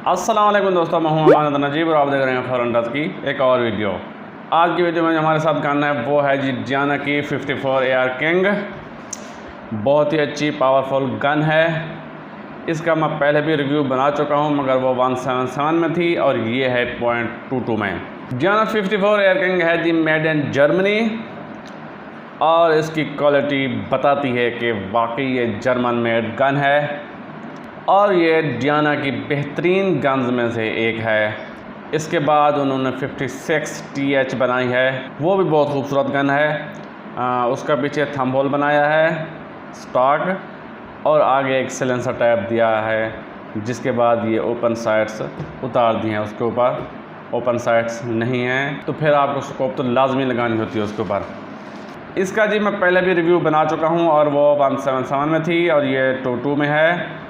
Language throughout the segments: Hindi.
अस्सलाम वालेकुम दोस्तों, मैं हूं अमानत नजीब और आप देख रहे हैं फॉर हंटर्स की एक और वीडियो। आज की वीडियो में जो हमारे साथ गन है वो है जी डियाना की 54 AR किंग। बहुत ही अच्छी पावरफुल गन है। इसका मैं पहले भी रिव्यू बना चुका हूं, मगर वो 177 में थी और ये है .22 में। डियाना 54 AR किंग है जी मेड इन जर्मनी और इसकी क्वालिटी बताती है कि वाकई ये जर्मन मेड गन है और ये डियाना की बेहतरीन गन्स में से एक है। इसके बाद उन्होंने 56 TH बनाई है, वो भी बहुत खूबसूरत गन है। उसका पीछे थंब होल बनाया है स्टॉक और आगे एक सिलेंसर टैप दिया है, जिसके बाद ये ओपन साइड्स उतार दिए हैं। उसके ऊपर ओपन साइड्स नहीं हैं तो फिर आपको स्कोप तो लाजमी लगानी होती है उसके ऊपर। इसका जी मैं पहले भी रिव्यू बना चुका हूँ और वो 177 में थी और ये 22 में है,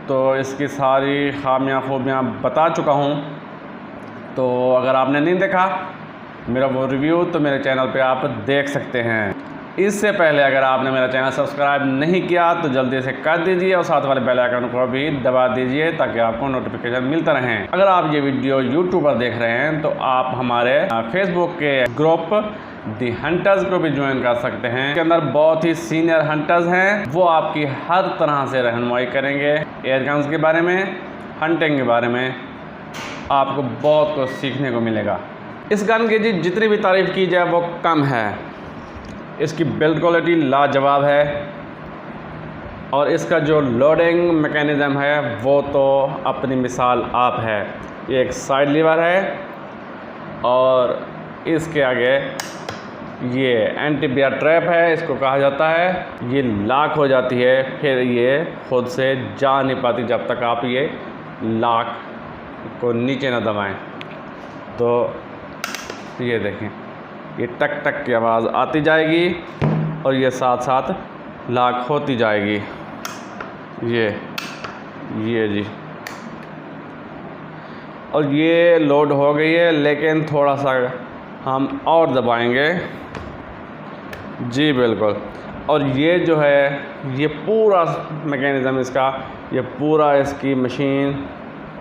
तो इसकी सारी खामियां खूबियाँ बता चुका हूँ। तो अगर आपने नहीं देखा मेरा वो रिव्यू तो मेरे चैनल पे आप देख सकते हैं। इससे पहले अगर आपने मेरा चैनल सब्सक्राइब नहीं किया तो जल्दी से कर दीजिए और साथ वाले बेल आइकन को भी दबा दीजिए ताकि आपको नोटिफिकेशन मिलता रहें। अगर आप ये वीडियो यूट्यूब पर देख रहे हैं तो आप हमारे फेसबुक के ग्रुप दी हंटर्स को भी ज्वाइन कर सकते हैं। इसके अंदर बहुत ही सीनियर हंटर्स हैं, वो आपकी हर तरह से रहनुमाई करेंगे। एयर गन्स के बारे में, हंटिंग के बारे में आपको बहुत कुछ सीखने को मिलेगा। इस गन की जितनी भी तारीफ़ की जाए वो कम है। इसकी बिल्ड क्वालिटी लाजवाब है और इसका जो लोडिंग मैकेनिज़्म है वो तो अपनी मिसाल आप है। ये एक साइड लीवर है और इसके आगे ये एंटी बियर ट्रैप है, इसको कहा जाता है। ये लॉक हो जाती है, फिर ये खुद से जा नहीं पाती जब तक आप ये लॉक को नीचे ना दबाएं। तो ये देखें, ये टक टक की आवाज़ आती जाएगी और ये साथ साथ लॉक होती जाएगी। ये जी, और ये लोड हो गई है, लेकिन थोड़ा सा हम और दबाएंगे जी, बिल्कुल। और ये जो है ये पूरा मैकेनिज़्म इसका, ये पूरा इसकी मशीन,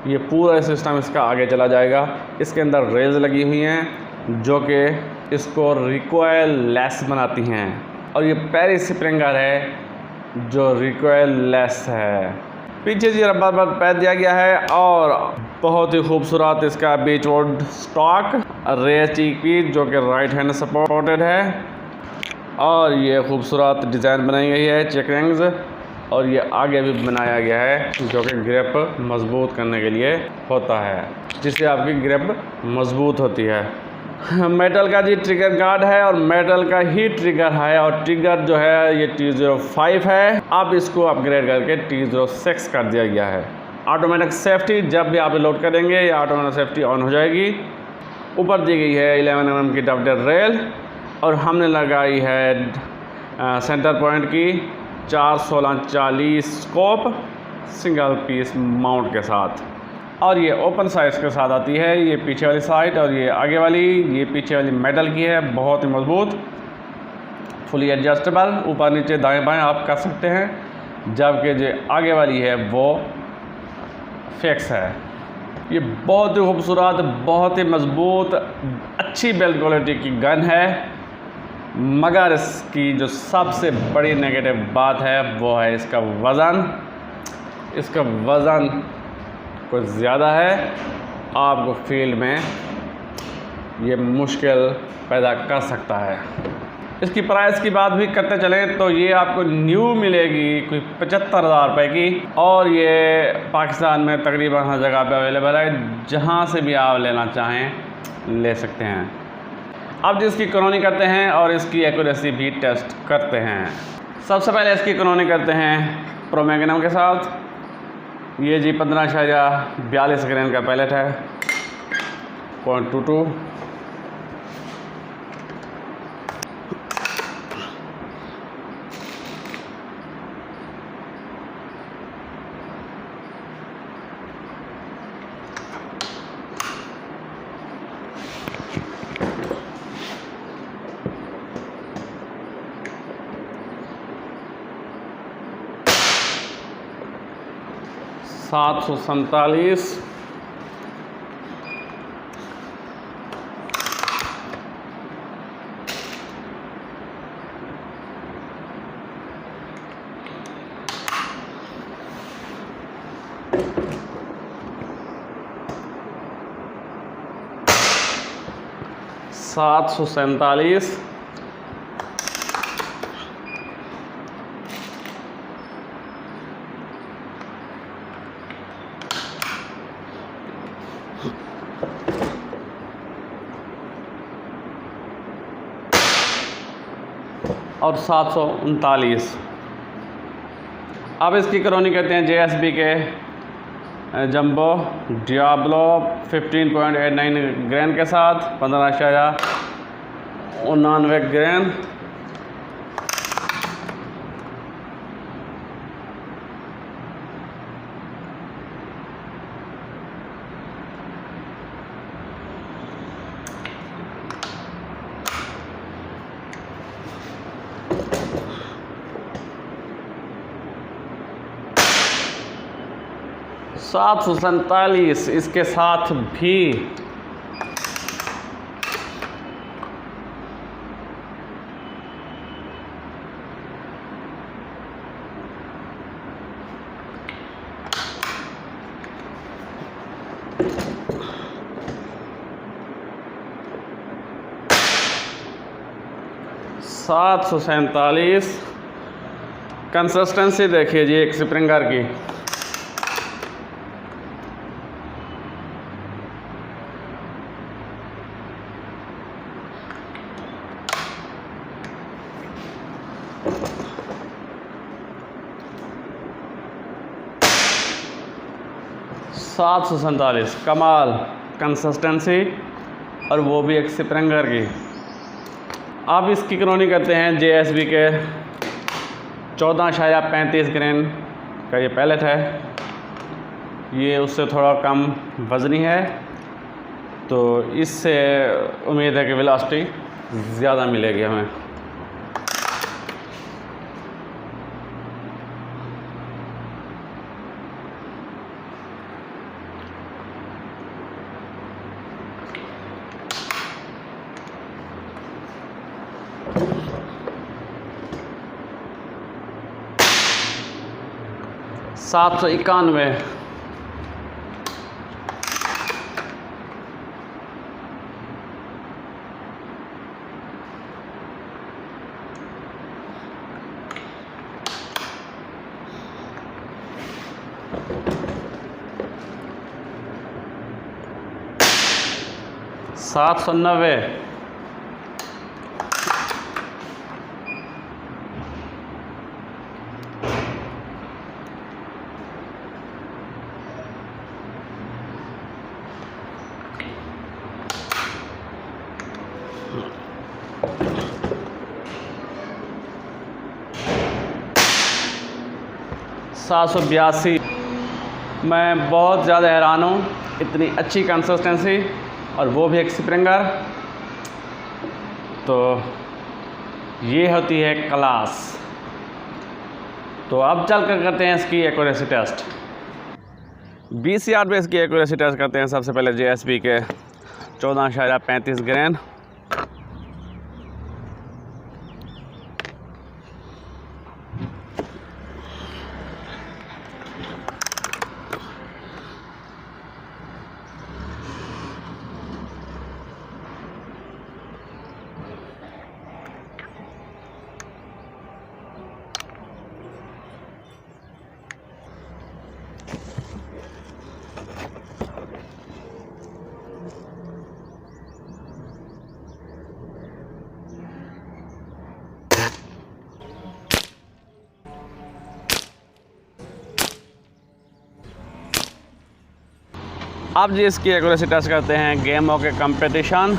ये पूरा सिस्टम इसका आगे चला जाएगा। इसके अंदर रेल्स लगी हुई हैं जो कि इसको रिकॉइल लेस बनाती हैं और ये पेरी स्प्रिंगर है जो रिकॉइल लेस है। पीछे जी रबर पैड दिया गया है और बहुत ही खूबसूरत इसका बीचवुड स्टॉक रेस की जो कि राइट हैंड सपोर्टेड है और ये खूबसूरत डिज़ाइन बनाई गई है चेक रिंग्स, और ये आगे भी बनाया गया है जो कि ग्रिप मजबूत करने के लिए होता है, जिससे आपकी ग्रिप मजबूत होती है। मेटल का जी ट्रिगर गार्ड है और मेटल का ही ट्रिगर है और ट्रिगर जो है ये T05 है। अब इसको अपग्रेड करके T06 कर दिया गया है। ऑटोमेटिक सेफ्टी जब भी आप लोड करेंगे ये ऑटोमेटिक सेफ्टी ऑन हो जाएगी। ऊपर दी गई है 11 mm की डबल रेल और हमने लगाई है सेंटर पॉइंट की 4-16-40 स्कोप सिंगल पीस माउंट के साथ, और ये ओपन साइड्स के साथ आती है। ये पीछे वाली साइड और ये आगे वाली, ये पीछे वाली मेटल की है, बहुत ही मजबूत, फुली एडजस्टेबल, ऊपर नीचे दाएं बाएं आप कर सकते हैं। जबकि जो आगे वाली है वो फिक्स है। ये बहुत ही खूबसूरत, बहुत ही मजबूत, अच्छी बिल्ड क्वालिटी की गन है, मगर इसकी जो सबसे बड़ी नेगेटिव बात है वो है इसका वज़न। इसका वज़न कुछ ज़्यादा है, आपको फील्ड में ये मुश्किल पैदा कर सकता है। इसकी प्राइस की बात भी करते चलें तो ये आपको न्यू मिलेगी कोई 75,000 रुपये की, और ये पाकिस्तान में तकरीबन हर जगह पे अवेलेबल है, जहाँ से भी आप लेना चाहें ले सकते हैं। अब जिसकी इकोनॉमी करते हैं और इसकी एक्यूरेसी भी टेस्ट करते हैं। सबसे पहले इसकी इकोनॉमी करते हैं प्रो मैग्नम के साथ। ये जी 15.42 ग्रेन का पैलेट है, .22। $747 747, और 739। अब इसकी कॉलोनी कहते हैं JSB के जंबो डियाब्लो 15.89 ग्रेन के साथ 15.89 ग्रेन। सात 747 इसके साथ भी सात 747 कंसिस्टेंसी देखिए जी एक स्प्रिंगर की। सात 747 कमाल कंसिस्टेंसी, और वो भी एक स्प्रिंगर की। अब इसकी कॉलोनी करते हैं JSB के 14.35 ग्रेन का ये पैलेट है। ये उससे थोड़ा कम वज़नी है, तो इससे उम्मीद है कि वेलोसिटी ज़्यादा मिलेगी हमें। सात 791 790 782। मैं बहुत ज़्यादा हैरान हूँ, इतनी अच्छी कंसिस्टेंसी और वो भी एक स्प्रिंगर। तो ये होती है क्लास। तो अब चल कर करते हैं इसकी एक्यूरेसी टेस्ट। 20 यार्ड पे इसकी एक्यूरेसी टेस्ट करते हैं। सबसे पहले JSB के 14.35 ग्रेन। अब जी इसकी एक्यूरेसी टेस्ट करते हैं गेम के कंपटीशन।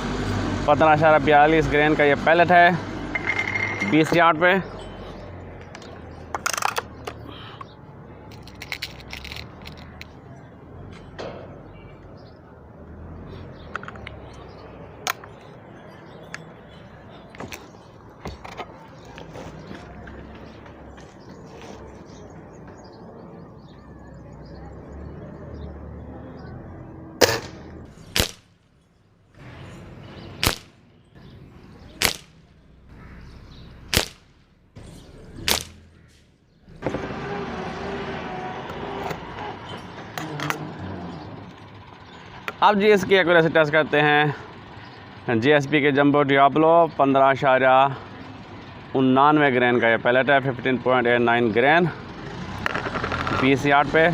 15.42 ग्रेन का ये पैलेट है 20 यार्ड पे। अब जी इसकी एक्यूरेसी टेस्ट करते हैं GSP के जंबो डियाब्लो 15.99 ग्रेन का ये पैलेट है, 15.89 ग्रेन 20 यार्ड पे।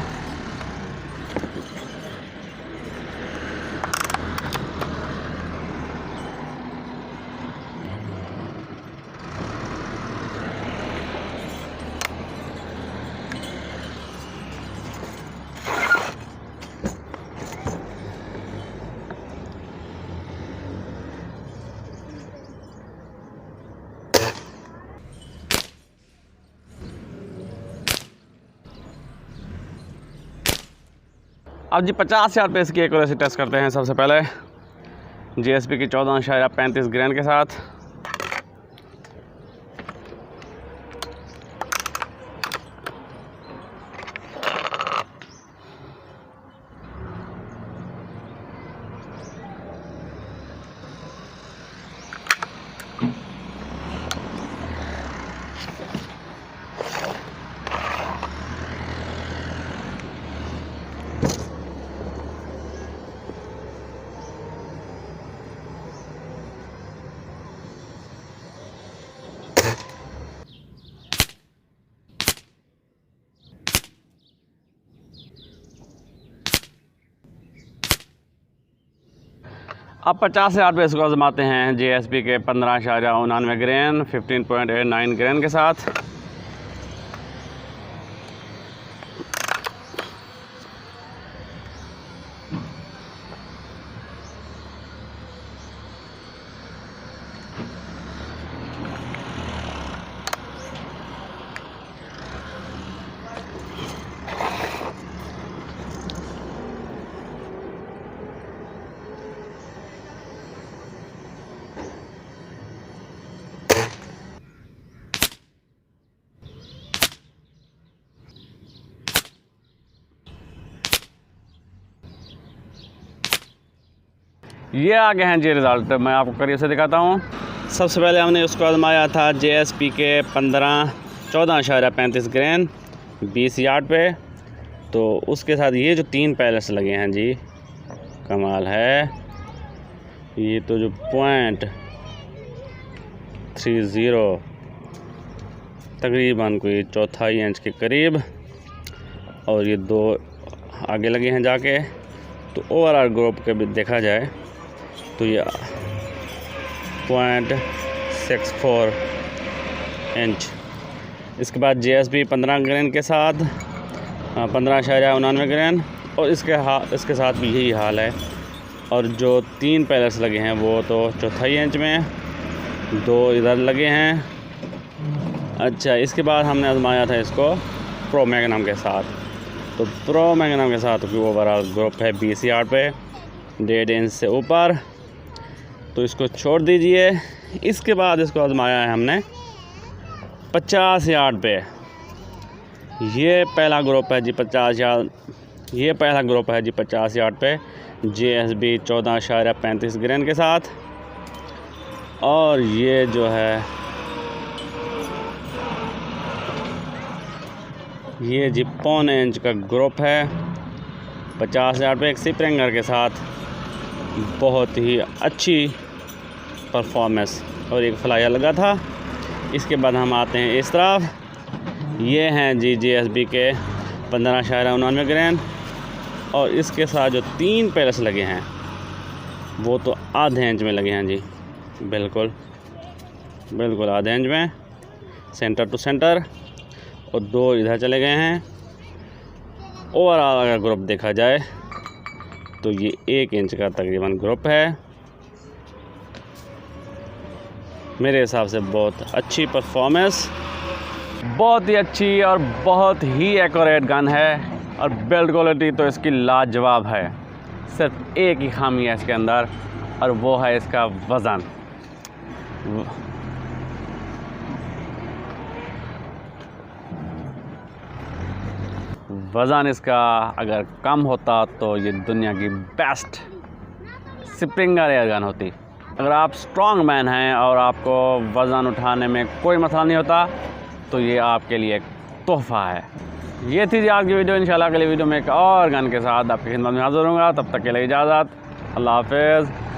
अब जी 50 यार्ड पे इसकी एक्यूरेसी टेस्ट करते हैं। सबसे पहले GSP की 14.35 ग्रेन के साथ। अब 50 यार्ड पे इसको आजमाते हैं GSP के 15.99 ग्रेन 15.89 ग्रेन के साथ। ये आ गए हैं जी रिज़ल्ट, मैं आपको करीब से दिखाता हूँ। सबसे पहले हमने उसको आजमाया था GSP के 14.35 ग्रेन 20 यार्ड पे। तो उसके साथ ये जो 3 पैलेट्स लगे हैं जी, कमाल है। ये तो जो .30 तकरीबन कोई 1/4 इंच के करीब, और ये 2 आगे लगे हैं जाके। तो ओवरऑल ग्रुप के भी देखा जाए तो ये 0.64 इंच। इसके बाद GSP 15 ग्रेन के साथ 15.99 ग्रेन, और इसके साथ भी यही हाल है। और जो 3 पैलेट्स लगे हैं वो तो 1/4 इंच में, 2 इधर लगे हैं। अच्छा, इसके बाद हमने आजमाया था इसको प्रो मैग्नम के साथ। तो प्रो मैग्नम के साथ ओवरऑल ग्रुप है 20 यार्ड पे, 1.5 इंच से ऊपर। तो इसको छोड़ दीजिए। इसके बाद इसको आजमाया है हमने 50 यार्ड पे। ये पहला ग्रुप है जी 50 यार्ड, ये पहला ग्रुप है जी 50 यार्ड पे GSP 14.35 ग्रेन के साथ। और ये जो है ये जी 0.25 इंच का ग्रुप है 50 यार्ड पे, एक स्प्रिंगर के साथ। बहुत ही अच्छी परफॉर्मेंस, और एक फ्लायर लगा था। इसके बाद हम आते हैं इस तरफ। ये हैं जी GSP के 15.99 ग्रेन, और इसके साथ जो 3 पैलेट्स लगे हैं वो तो आधे इंच में लगे हैं जी, बिल्कुल आधे इंच में, सेंटर टू सेंटर। और 2 इधर चले गए हैं। ओवरऑल अगर ग्रुप देखा जाए तो ये 1 इंच का तकरीबन ग्रुप है। मेरे हिसाब से बहुत अच्छी परफॉर्मेंस, बहुत ही अच्छी और बहुत ही एक्यूरेट गन है। और बिल्ड क्वालिटी तो इसकी लाजवाब है। सिर्फ एक ही खामी है इसके अंदर, और वो है इसका वज़न। वज़न इसका अगर कम होता तो ये दुनिया की बेस्ट स्प्रिंगर एयरगन होती। अगर आप स्ट्रॉन्ग मैन हैं और आपको वज़न उठाने में कोई मसला नहीं होता तो ये आपके लिए एक तोहफ़ा है। ये थी जी आज की वीडियो। इंशाल्लाह अगली वीडियो में एक और गन के साथ आपकी खिदमत में हाज़िर होऊंगा। तब तक के लिए इजाज़त, अल्लाह हाफ़िज़।